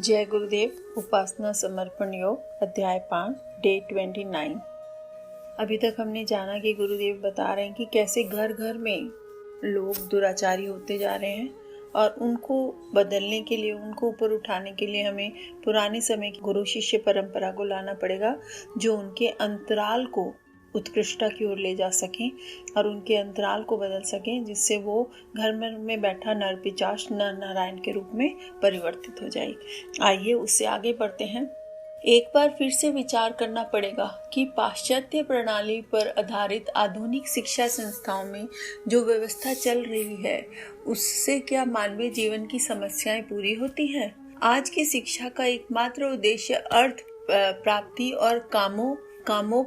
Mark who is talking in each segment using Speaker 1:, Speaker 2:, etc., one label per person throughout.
Speaker 1: जय गुरुदेव। उपासना समर्पण योग अध्याय 5 डे 29। अभी तक हमने जाना कि गुरुदेव बता रहे हैं कि कैसे घर घर में लोग दुराचारी होते जा रहे हैं और उनको बदलने के लिए, उनको ऊपर उठाने के लिए हमें पुराने समय की गुरु शिष्य परंपरा को लाना पड़ेगा, जो उनके अंतराल को उत्कृष्टता की ओर ले जा सकें और उनके अंतराल को बदल सकें, जिससे वो घर में बैठा नर पिशाच नर नारायण के रूप में परिवर्तित हो जाए। आइए उससे आगे बढ़ते हैं। एक बार फिर से विचार करना पड़ेगा कि पाश्चात्य प्रणाली पर आधारित आधुनिक शिक्षा संस्थाओं में जो व्यवस्था चल रही है, उससे क्या मानवीय जीवन की समस्याएं पूरी होती हैं? आज की शिक्षा का एकमात्र उद्देश्य अर्थ प्राप्ति और कामों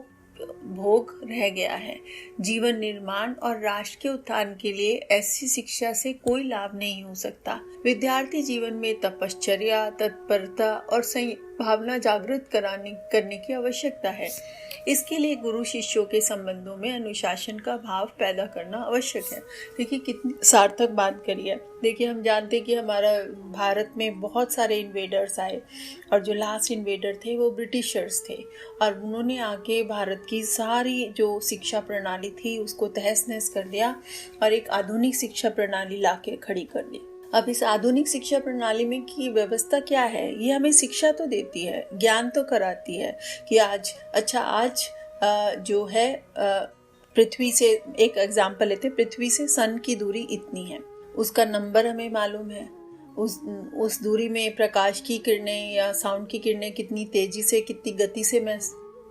Speaker 1: भोग रह गया है। जीवन निर्माण और राष्ट्र के उत्थान के लिए ऐसी शिक्षा से कोई लाभ नहीं हो सकता। विद्यार्थी जीवन में तपश्चर्या, तत्परता और भावना जागृत करने की आवश्यकता है। इसके लिए गुरु शिष्यों के संबंधों में अनुशासन का भाव पैदा करना आवश्यक है। देखिए कितनी सार्थक बात करी है। देखिए हम जानते हैं कि हमारा भारत में बहुत सारे इन्वेडर्स आए और जो लास्ट इन्वेडर थे वो ब्रिटिशर्स थे और उन्होंने आके भारत की सारी जो शिक्षा प्रणाली थी उसको तहस नहस कर दिया और एक आधुनिक शिक्षा प्रणाली लाके खड़ी कर दी। अब इस आधुनिक शिक्षा प्रणाली में की व्यवस्था क्या है? ये हमें शिक्षा तो देती है, ज्ञान तो कराती है कि आज जो है पृथ्वी से, एक एग्जाम्पल लेते, पृथ्वी से सन की दूरी इतनी है, उसका नंबर हमें मालूम है। उस दूरी में प्रकाश की किरणें या साउंड की किरणें कितनी तेजी से, कितनी गति से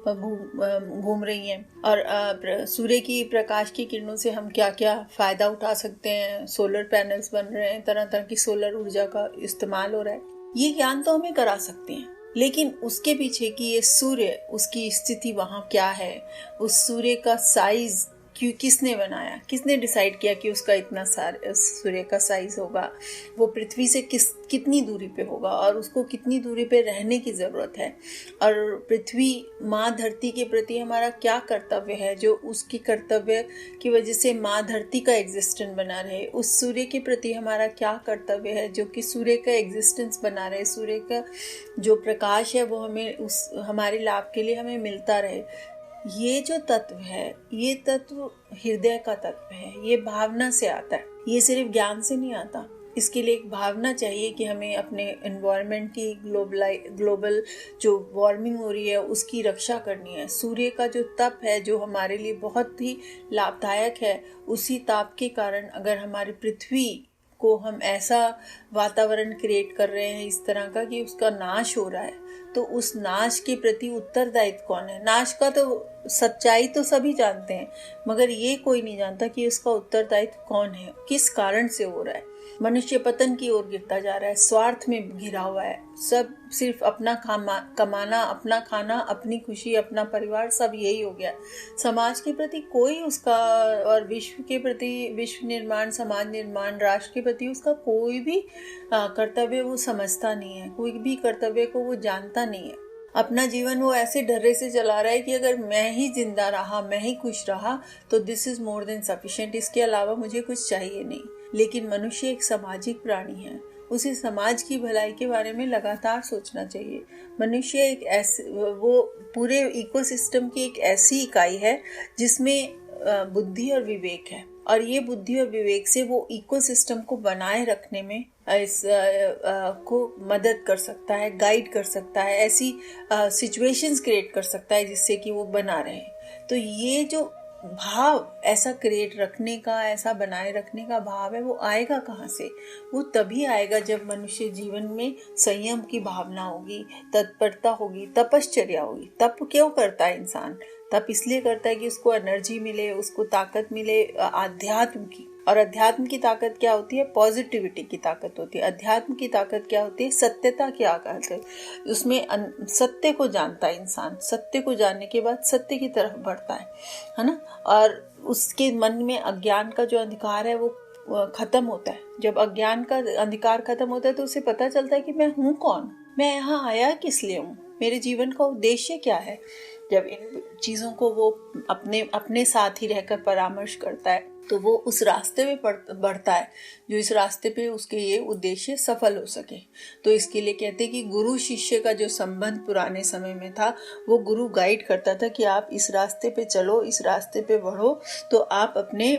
Speaker 1: घूम रही हैं और सूर्य की प्रकाश की किरणों से हम क्या क्या फायदा उठा सकते हैं। सोलर पैनल्स बन रहे हैं, तरह तरह की सोलर ऊर्जा का इस्तेमाल हो रहा है। ये ज्ञान तो हमें करा सकते हैं, लेकिन उसके पीछे की ये सूर्य, उसकी स्थिति वहाँ क्या है, उस सूर्य का साइज किसने बनाया, किसने डिसाइड किया कि उसका इतना सूर्य का साइज होगा, वो पृथ्वी से कितनी दूरी पे होगा और उसको कितनी दूरी पे रहने की ज़रूरत है, और पृथ्वी माँ धरती के प्रति हमारा क्या कर्तव्य है, जो उसकी कर्तव्य की वजह से माँ धरती का एग्जिस्टेंस बना रहे। उस सूर्य के प्रति हमारा क्या कर्तव्य है, जो कि सूर्य का एग्जिस्टेंस बना रहे, सूर्य का जो प्रकाश है वो हमें हमारे लाभ के लिए हमें मिलता रहे। ये जो तत्व है, ये तत्व हृदय का तत्व है, ये भावना से आता है, ये सिर्फ ज्ञान से नहीं आता। इसके लिए एक भावना चाहिए कि हमें अपने एनवायरनमेंट की ग्लोबल जो वार्मिंग हो रही है उसकी रक्षा करनी है। सूर्य का जो तप है, जो हमारे लिए बहुत ही लाभदायक है, उसी ताप के कारण अगर हमारी पृथ्वी को हम ऐसा वातावरण क्रिएट कर रहे हैं इस तरह का कि उसका नाश हो रहा है, तो उस नाश के प्रति उत्तरदायित्व कौन है? नाश का तो सच्चाई तो सभी जानते हैं, मगर ये कोई नहीं जानता कि उसका उत्तरदायित्व कौन है, किस कारण से हो रहा है। मनुष्य पतन की ओर गिरता जा रहा है, स्वार्थ में घिरा हुआ है, सब सिर्फ अपना कमाना, अपना खाना, अपनी खुशी, अपना परिवार, सब यही हो गया। समाज के प्रति कोई उसका, और विश्व के प्रति, विश्व निर्माण, समाज निर्माण, राष्ट्र के प्रति उसका कोई भी कर्तव्य वो समझता नहीं है, कोई भी कर्तव्य को वो जानता नहीं है। अपना जीवन वो ऐसे ढर्रे से चला रहा है कि अगर मैं ही जिंदा रहा, मैं ही खुश रहा तो this is more than sufficient, इसके अलावा मुझे कुछ चाहिए नहीं। लेकिन मनुष्य एक सामाजिक प्राणी है, उसे समाज की भलाई के बारे में लगातार सोचना चाहिए। मनुष्य एक वो पूरे इकोसिस्टम की एक ऐसी इकाई है जिसमें बुद्धि और विवेक है, और ये बुद्धि और विवेक से वो इकोसिस्टम को बनाए रखने में को मदद कर सकता है, गाइड कर सकता है, ऐसी सिचुएशंस क्रिएट कर सकता है जिससे कि वो बना रहे। तो ये जो भाव ऐसा क्रिएट रखने का, ऐसा बनाए रखने का भाव है, वो आएगा कहाँ से? वो तभी आएगा जब मनुष्य जीवन में संयम की भावना होगी, तत्परता होगी, तपश्चर्या होगी। तप क्यों करता है इंसान? तप इसलिए करता है कि उसको एनर्जी मिले, उसको ताकत मिले आध्यात्म की। और अध्यात्म की ताकत क्या होती है? पॉजिटिविटी की ताकत होती है। अध्यात्म की ताकत क्या होती है? सत्यता की ताकत है। उसमें सत्य को जानता है इंसान, सत्य को जानने के बाद सत्य की तरफ बढ़ता है ना। और उसके मन में अज्ञान का जो अंधकार है वो खत्म होता है। जब अज्ञान का अंधकार खत्म होता है तो उसे पता चलता है कि मैं हूँ कौन, मैं यहाँ आया किस लिए हूँ, मेरे जीवन का उद्देश्य क्या है। जब इन चीज़ों को वो अपने साथ ही रहकर परामर्श करता है तो वो उस रास्ते में बढ़ता है जो इस रास्ते पे उसके ये उद्देश्य सफल हो सके। तो इसके लिए कहते हैं कि गुरु शिष्य का जो संबंध पुराने समय में था, वो गुरु गाइड करता था कि आप इस रास्ते पे चलो, इस रास्ते पे बढ़ो, तो आप अपने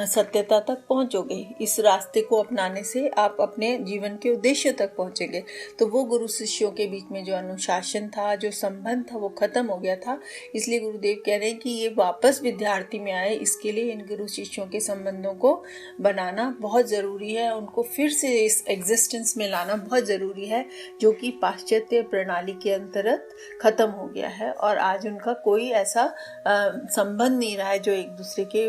Speaker 1: सत्यता तक पहुंचोगे। इस रास्ते को अपनाने से आप अपने जीवन के उद्देश्य तक पहुंचेंगे। तो वो गुरु शिष्यों के बीच में जो अनुशासन था, जो संबंध था, वो खत्म हो गया था। इसलिए गुरुदेव कह रहे हैं कि ये वापस विद्यार्थी में आए, इसके लिए इन गुरु शिष्यों के संबंधों को बनाना बहुत जरूरी है, उनको फिर से इस एग्जिस्टेंस में लाना बहुत जरूरी है, जो कि पाश्चात्य प्रणाली के अंतर्गत खत्म हो गया है। और आज उनका कोई ऐसा संबंध नहीं रहा है जो एक दूसरे के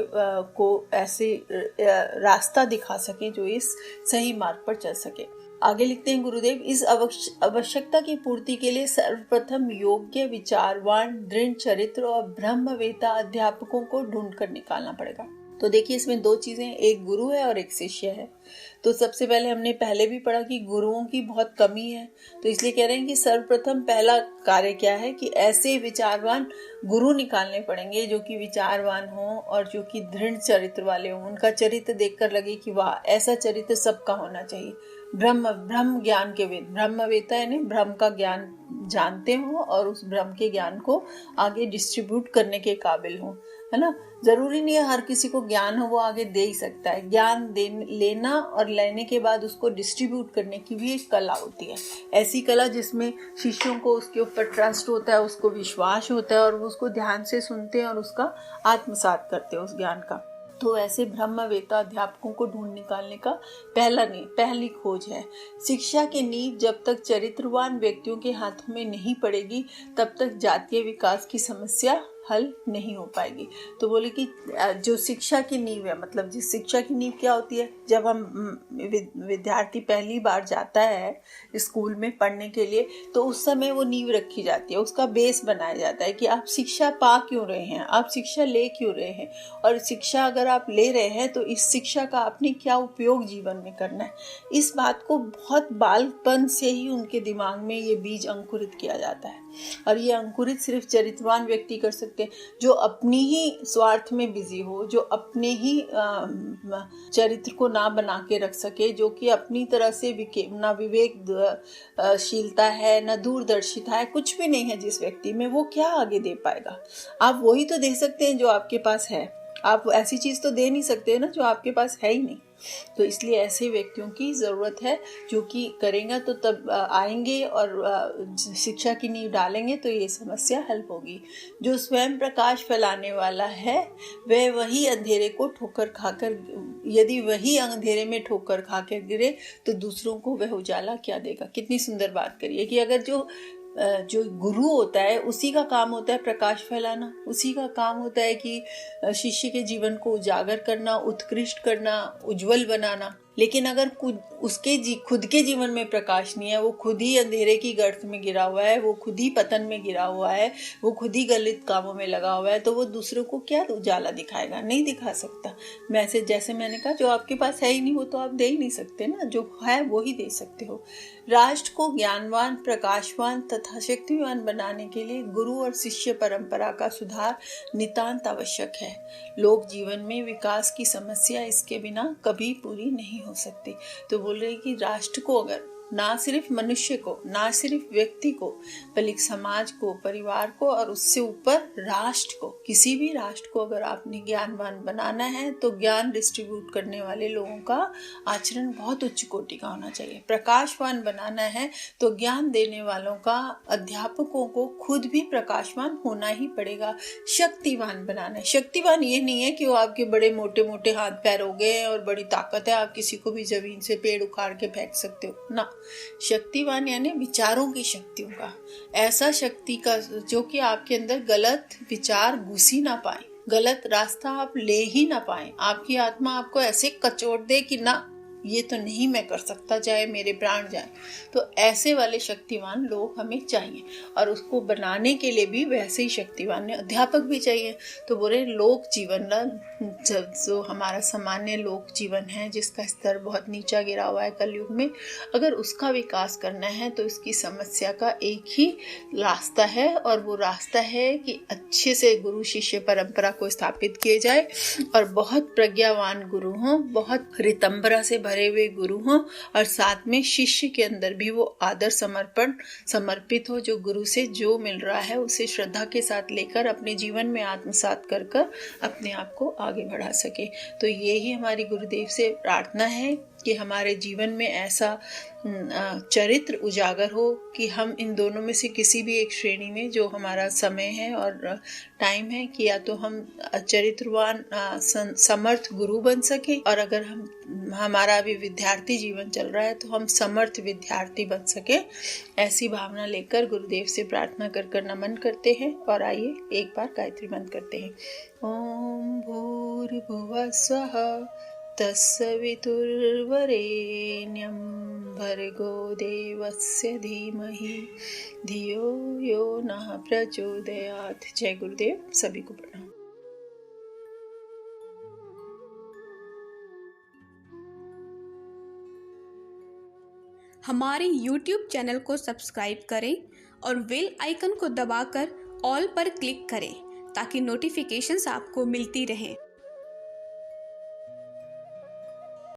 Speaker 1: को ऐसे रास्ता दिखा सके, जो इस सही मार्ग पर चल सके। आगे लिखते हैं गुरुदेव, इस आवश्यकता की पूर्ति के लिए सर्वप्रथम योग्य, विचारवान, दृढ़ चरित्र और ब्रह्मवेता अध्यापकों को ढूंढ कर निकालना पड़ेगा। तो देखिए, इसमें दो चीजें, एक गुरु है और एक शिष्य है। तो सबसे पहले हमने पहले भी पढ़ा कि गुरुओं की बहुत कमी है, तो इसलिए कह रहे हैं कि सर्वप्रथम पहला कार्य क्या है कि ऐसे विचारवान गुरु निकालने पड़ेंगे जो कि विचारवान हो और जो कि दृढ़ चरित्र वाले हों। उनका चरित्र देखकर लगे कि वाह, ऐसा चरित्र सबका होना चाहिए। ब्रह्म ज्ञान के वेद, ब्रह्मवेता यानी ब्रह्म का ज्ञान जानते हो और उस ब्रह्म के ज्ञान को आगे डिस्ट्रीब्यूट करने के काबिल हो, है ना। जरूरी नहीं है हर किसी को ज्ञान हो वो आगे दे ही सकता है। ज्ञान लेना और लेने के बाद उसको डिस्ट्रीब्यूट करने की भी एक कला होती है। ऐसी कला जिसमें शिष्यों को उसके ऊपर ट्रस्ट होता है, उसको विश्वास होता है और वो उसको ध्यान से सुनते हैं और उसका आत्मसात करते हैं उस ज्ञान का। तो ऐसे ब्रह्मवेता अध्यापकों को ढूंढ निकालने का पहली खोज है। शिक्षा की नींव जब तक चरित्रवान व्यक्तियों के हाथों में नहीं पड़ेगी, तब तक जातीय विकास की समस्या हल नहीं हो पाएगी। तो बोले कि जो शिक्षा की नींव है, मतलब जिस शिक्षा की नींव क्या होती है, जब हम विद्यार्थी पहली बार जाता है स्कूल में पढ़ने के लिए, तो उस समय वो नींव रखी जाती है, उसका बेस बनाया जाता है कि आप शिक्षा पा क्यों रहे हैं, आप शिक्षा ले क्यों रहे हैं, और शिक्षा अगर आप ले रहे हैं तो इस शिक्षा का आपने क्या उपयोग जीवन में करना है। इस बात को बहुत बालपन से ही उनके दिमाग में ये बीज अंकुरित किया जाता है। और ये अंकुरित सिर्फ चरित्रवान व्यक्ति कर सकते हैं, जो अपनी ही स्वार्थ में बिजी हो, जो अपने ही चरित्र को ना बना के रख सके, जो कि अपनी तरह से ना विवेकशीलता है, ना दूरदर्शिता है, कुछ भी नहीं है जिस व्यक्ति में, वो क्या आगे दे पाएगा। आप वही तो दे सकते हैं जो आपके पास है, आप ऐसी चीज तो दे नहीं सकते ना जो आपके पास है ही नहीं। तो इसलिए ऐसे व्यक्तियों की जरूरत है जो कि करेंगे तो तब आएंगे और शिक्षा की नींव डालेंगे तो ये समस्या हल होगी। जो स्वयं प्रकाश फैलाने वाला है वह वही अंधेरे को ठोकर खाकर, यदि वही अंधेरे में ठोकर खाकर गिरे तो दूसरों को वह उजाला क्या देगा। कितनी सुंदर बात करिए कि अगर जो गुरु होता है उसी का काम होता है प्रकाश फैलाना, उसी का काम होता है कि शिष्य के जीवन को उजागर करना, उत्कृष्ट करना, उज्जवल बनाना। लेकिन अगर उसके खुद के जीवन में प्रकाश नहीं है, वो खुद ही अंधेरे की गर्त में गिरा हुआ है, वो खुद ही पतन में गिरा हुआ है, वो खुद ही गलत कामों में लगा हुआ है, तो वो दूसरों को क्या उजाला दिखाएगा, नहीं दिखा सकता। जैसे मैंने कहा, जो आपके पास है ही नहीं वो तो आप दे ही नहीं सकते ना, जो है वो ही दे सकते हो। राष्ट्र को ज्ञानवान, प्रकाशवान तथा शक्तिवान बनाने के लिए गुरु और शिष्य परंपरा का सुधार नितांत आवश्यक है। लोक जीवन में विकास की समस्या इसके बिना कभी पूरी नहीं हो सकती। तो बोल रहे कि राष्ट्र को, अगर ना सिर्फ मनुष्य को, ना सिर्फ व्यक्ति को, बल्कि समाज को, परिवार को और उससे ऊपर राष्ट्र को, किसी भी राष्ट्र को अगर आपने ज्ञानवान बनाना है तो ज्ञान डिस्ट्रीब्यूट करने वाले लोगों का आचरण बहुत उच्च कोटि का होना चाहिए। प्रकाशवान बनाना है तो ज्ञान देने वालों का, अध्यापकों को खुद भी प्रकाशवान होना ही पड़ेगा। शक्तिवान बनाना है, शक्तिवान ये नहीं है कि वो आपके बड़े मोटे मोटे हाथ पैर हो गए और बड़ी ताकत है, आप किसी को भी जमीन से पेड़ उखाड़ के फेंक सकते हो ना। शक्तिवान यानी विचारों की शक्तियों का, ऐसा शक्ति का जो कि आपके अंदर गलत विचार घुस ही ना पाए, गलत रास्ता आप ले ही ना पाए, आपकी आत्मा आपको ऐसे कचोट दे कि ना ये तो नहीं मैं कर सकता, चाहे मेरे प्राण जाए। तो ऐसे वाले शक्तिवान लोग हमें चाहिए, और उसको बनाने के लिए भी वैसे ही शक्तिवान अध्यापक भी चाहिए। तो बोले लोक जीवन ना, जो हमारा सामान्य लोक जीवन है जिसका स्तर बहुत नीचा गिरा हुआ है कलयुग में, अगर उसका विकास करना है तो इसकी समस्या का एक ही रास्ता है, और वो रास्ता है कि अच्छे से गुरु शिष्य परंपरा को स्थापित किए जाए, और बहुत प्रज्ञावान गुरु हों, बहुत रितंबरा से भरे हुए गुरु हों, और साथ में शिष्य के अंदर भी वो आदर समर्पित हो, जो गुरु से जो मिल रहा है उसे श्रद्धा के साथ लेकर अपने जीवन में आत्मसात कर अपने आप को आगे बढ़ा सके। तो ये ही हमारी गुरुदेव से प्रार्थना है कि हमारे जीवन में ऐसा चरित्र उजागर हो कि हम इन दोनों में से किसी भी एक श्रेणी में, जो हमारा समय है और टाइम है, कि या तो हम चरित्रवान समर्थ गुरु बन सके, और अगर हमारा अभी विद्यार्थी जीवन चल रहा है तो हम समर्थ विद्यार्थी बन सके। ऐसी भावना लेकर गुरुदेव से प्रार्थना कर नमन करते हैं। और आइए एक बार गायत्री मंत्र करते हैं। ओम भूर्भुवः स्वः तत्सवितुर्वरेण्यं भर्गो देवस्य धीमहि धियो यो नः प्रचोदयात्। जय गुरुदेव। सभी को प्रणाम।
Speaker 2: हमारे YouTube चैनल को सब्सक्राइब करें और बेल आइकन को दबाकर ऑल पर क्लिक करें ताकि नोटिफिकेशंस आपको मिलती रहें।